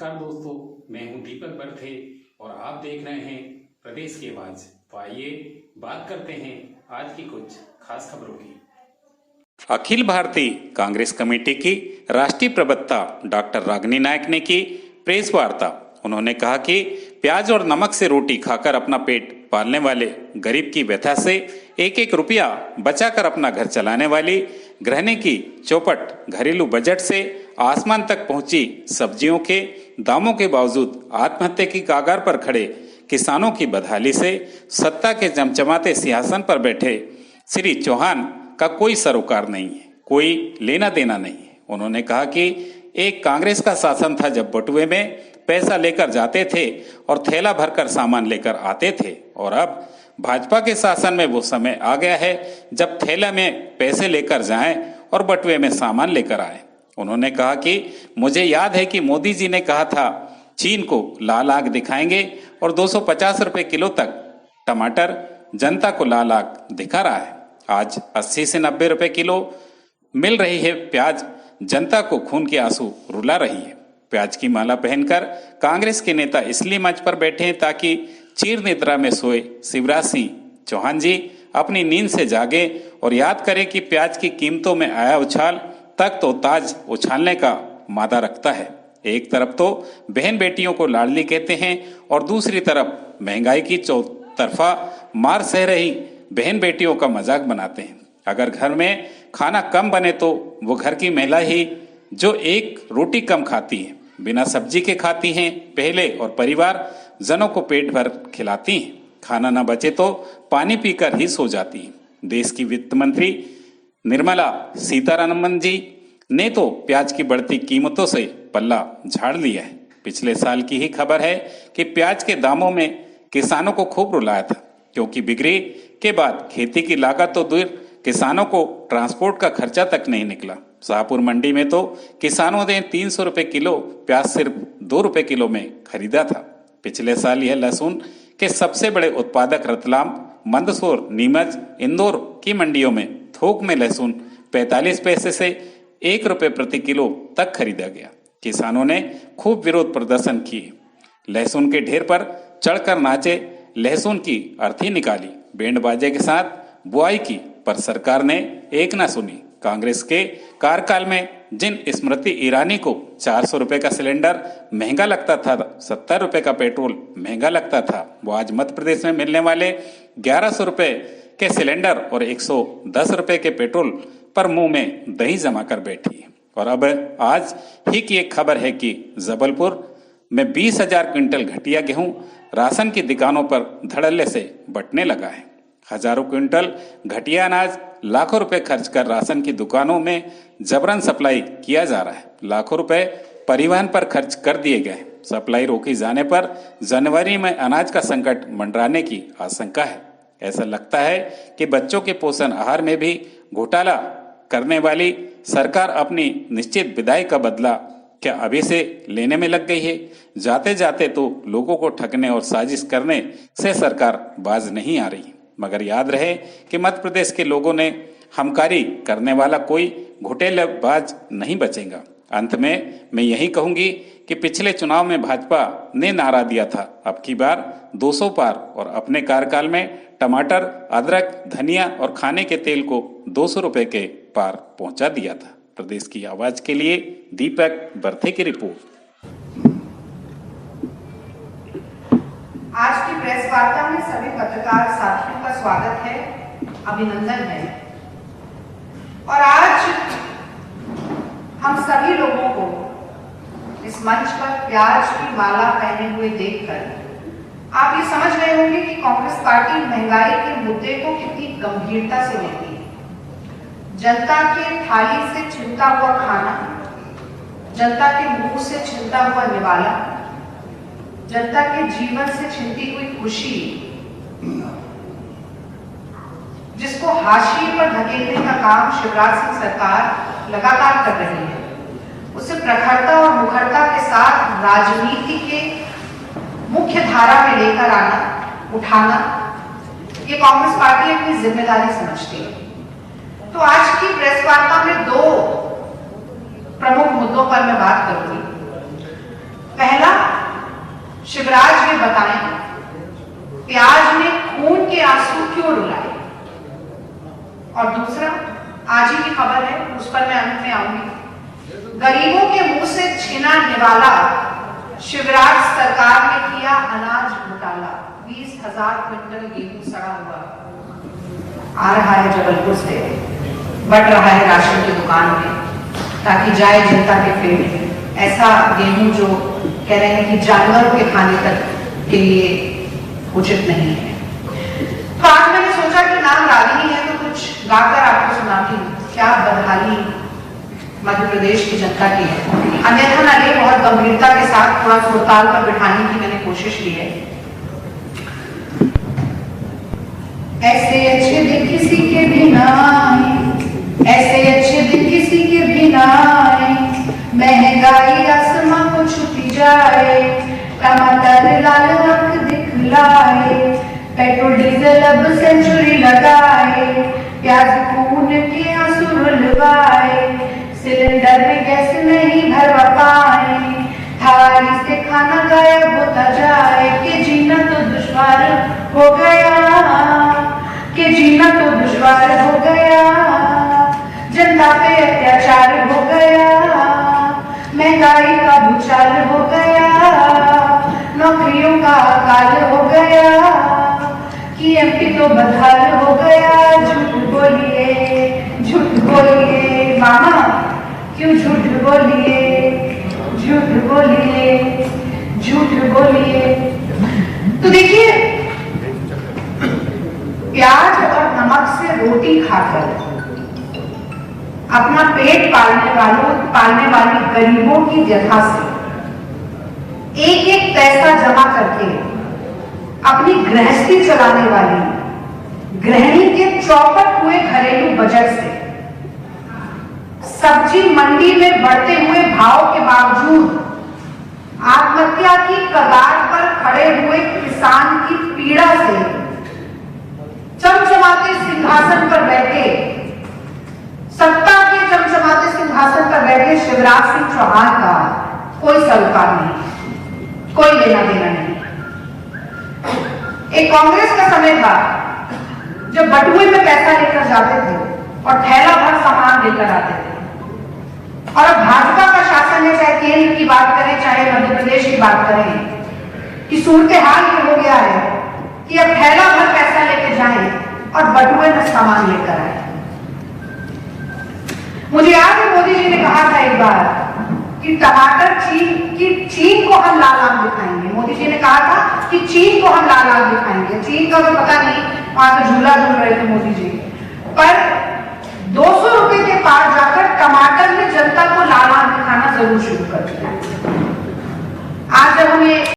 नमस्कार दोस्तों, मैं हूं दीपक बर्थे और आप देख रहे हैं प्रदेश की आवाज। तो आइए बात करते हैं आज की कुछ खास खबरों की। अखिल भारतीय कांग्रेस कमेटी की राष्ट्रीय प्रवक्ता डॉक्टर रागिनी नायक ने की प्रेस वार्ता। उन्होंने कहा कि प्याज और नमक से रोटी खाकर अपना पेट पालने वाले गरीब की व्यथा से एक एक रुपया बचाकर अपना घर चलाने वाली गृहिणी की चौपट घरेलू बजट से आसमान तक पहुंची सब्जियों के दामों के बावजूद आत्महत्या की कागार पर खड़े किसानों की बदहाली से सत्ता के चमचमाते सिंहासन पर बैठे श्री चौहान का कोई सरोकार नहीं है, कोई लेना देना नहीं है। उन्होंने कहा कि एक कांग्रेस का शासन था जब बटुए में पैसा लेकर जाते थे और थैला भरकर सामान लेकर आते थे, और अब भाजपा के शासन में वो समय आ गया है जब थैला में पैसे लेकर जाएं और बटुए में सामान लेकर आए। उन्होंने कहा कि मुझे याद है कि मोदी जी ने कहा था चीन को लाल आग दिखाएंगे और 250 रुपए किलो तक टमाटर जनता को लाल आग दिखा रहा है। आज 80 से 90 रुपए किलो मिल रही है प्याज, जनता को खून के आंसू रुला रही है। प्याज की माला पहनकर कांग्रेस के नेता इसलिए मंच पर बैठे हैं ताकि चीर निद्रा में सोए शिवराज सिंह चौहान जी अपनी नींद से जागे और याद करें कि प्याज की कीमतों में आया उछाल तक तो ताज उछालने का मादा रखता है। एक तरफ तो बहन बेटियों को लाडली कहते हैं और दूसरी तरफ महंगाई की चौतरफा मार सह रही बहन बेटियों का मजाक बनाते हैं। अगर घर में खाना कम बने तो वो घर की महिला ही जो एक रोटी कम खाती है, बिना सब्जी के खाती हैं पहले, और परिवार जनों को पेट भर खिलाती हैं। खाना न बचे तो पानी पीकर ही सो जाती हैं। देश की वित्त मंत्री निर्मला सीतारमण जी ने तो प्याज की बढ़ती कीमतों से पल्ला झाड़ लिया है। पिछले साल की ही खबर है कि प्याज के दामों में किसानों को खूब रुलाया था, क्योंकि बिक्री के बाद खेती की लागत तो दूर, किसानों को ट्रांसपोर्ट का खर्चा तक नहीं निकला। शाहपुर मंडी में तो किसानों ने 300 रुपए किलो प्याज सिर्फ 2 रुपए किलो में खरीदा था। पिछले साल यह लहसुन के सबसे बड़े उत्पादक रतलाम, मंदसौर, नीमच, इंदौर की मंडियों में थोक में लहसुन 45 पैसे से 1 रुपए प्रति किलो तक खरीदा गया। किसानों ने खूब विरोध प्रदर्शन किए, लहसुन के ढेर पर चढ़कर नाचे, लहसुन की अर्थी निकाली, बैंड बाजे के साथ बुआई की, पर सरकार ने एक ना सुनी। कांग्रेस के कार्यकाल में जिन स्मृति ईरानी को 400 रुपए का सिलेंडर महंगा लगता था, 70 रुपए का पेट्रोल महंगा लगता था, वो आज मध्य प्रदेश में मिलने वाले 1100 रुपए के सिलेंडर और 110 रुपए के पेट्रोल पर मुंह में दही जमा कर बैठी है। और अब आज ही की एक खबर है कि जबलपुर में 20,000 क्विंटल घटिया गेहूं राशन की दुकानों पर धड़ल्ले से बंटने लगा है। हजारों क्विंटल घटिया अनाज लाखों रुपए खर्च कर राशन की दुकानों में जबरन सप्लाई किया जा रहा है। लाखों रुपए परिवहन पर खर्च कर दिए गए। सप्लाई रोकी जाने पर जनवरी में अनाज का संकट मंडराने की आशंका है। ऐसा लगता है कि बच्चों के पोषण आहार में भी घोटाला करने वाली सरकार अपनी निश्चित विदाई का बदला क्या अभी से लेने में लग गई है। जाते जाते तो लोगों को ठगने और साजिश करने से सरकार बाज नहीं आ रही। मगर याद रहे कि मध्य प्रदेश के लोगों ने हमकारी करने वाला कोई घोटालेबाज नहीं बचेगा। अंत में मैं यही कहूंगी कि पिछले चुनाव में भाजपा ने नारा दिया था अब की बार 200 पार, और अपने कार्यकाल में टमाटर, अदरक, धनिया और खाने के तेल को 200 रुपए के पार पहुंचा दिया था। प्रदेश की आवाज के लिए दीपक बर्थे की रिपोर्ट। आज की प्रेस वार्ता में सभी पत्रकार साथियों का स्वागत है, अभिनंदन है। और आज हम सभी लोगों को इस मंच पर प्याज की माला पहने हुए देखकर आप ये समझ रहे होंगे कि कांग्रेस पार्टी महंगाई के मुद्दे को कितनी गंभीरता से लेती है। जनता के थाली से छिनता हुआ खाना, जनता के मुंह से छिनता हुआ निवाला, जनता के जीवन से छिनती हुई खुशी, जिसको हाशिए पर धकेलने का काम शिवराज सिंह सरकार लगातार कर रही है, उसे प्रखरता और मुखरता के साथ राजनीति के मुख्य धारा में लेकर आना, उठाना, ये कांग्रेस पार्टी अपनी जिम्मेदारी समझती है। तो आज की प्रेस वार्ता में 2 प्रमुख मुद्दों पर मैं बात करूंगी। पहला, शिवराज ये बताएं, प्याज ने खून के आंसू क्यों रुलाए? और दूसरा, आज ही की खबर है, उस पर मैं अंत में आऊंगी। गरीबों के मुंह से छीना निवाला शिवराज सरकार ने किया अनाज घोटाला। 20,000 क्विंटल गेहूं सड़ा हुआ आ रहा है जबलपुर से, बट रहा है राशन की दुकान में ताकि जाए जनता के पेट। ऐसा गेहूं जो कह रहे हैं कि जानवरों के खाने तक के लिए उचित नहीं है। तो आज मैंने सोचा कि नाम रागिनी है तो कुछ गाकर आपको सुनाती हूँ। क्या बदहाली मध्य प्रदेश की जनता की है। अन्यथा ना ले, बहुत गंभीरता के साथ थोड़ा सुरताल पर बिठाने की मैंने कोशिश की है। ऐसे अच्छे दिन किसी के भी ना आए, ऐसे अच्छे दिन किसी के भी ना आए, महंगाई आसमां को छुपी जाए, टमाटर लाल आंख दिखलाए, पेट्रोल डीजल अब सेंचुरी लगाए, प्याज खून के आंसू रुलवाए, सिलेंडर में गैस नहीं भरवा पाए, थाली से खाना गायब होता जाए, कि जीना तो दुश्वार हो गया, कि जीना तो दुश्वार हो गया, जनता पे अत्याचार हो गया, महंगाई का भूचाल हो गया, नौकरियों का अकाल हो गया, कि एमपी तो बदहाल हो गया। झूठ बोलिए मामा, क्यों झूठ बोलिए, झूठ बोलिए, झूठ बोलिए। तो देखिए, प्याज और नमक से रोटी खाकर अपना पेट पालने वाली गरीबों की व्यथा से एक एक पैसा जमा करके अपनी गृहस्थी चलाने वाली गृहिणी के चौपट हुए घरेलू बजट से सब्जी मंडी में बढ़ते हुए भाव के बावजूद आत्महत्या की कगार पर खड़े हुए किसान की पीड़ा से चमचमाते सिंहासन पर बैठे, सत्ता के चमचमाते सिंहासन पर बैठे शिवराज सिंह चौहान का कोई सरोकार नहीं, कोई लेना देना नहीं। एक कांग्रेस का समय था जब बटुए में पैसा लेकर जाते थे और थैला भर सामान लेकर आते थे, और अब भाजपा का शासन है, चाहे केंद्र की बात करें चाहे मध्य प्रदेश की बात करें, कि सूरत हाल ये हो गया है कि अब थैला भर पैसा लेके जाएं और बटुए में सामान लेकर आए। मुझे याद है मोदी जी ने कहा था एक बार कि टमाटर चीन को हम लाल आग दिखाएंगे। मोदी जी ने कहा था कि चीन को हम लाल आग दिखाएंगे। चीन का तो पता नहीं, वहां तो झूला झूल रहे थे मोदी जी, पर 200 रुपए के पार जाकर टमाटर ने जनता को लाल आग दिखाना जरूर शुरू कर दिया।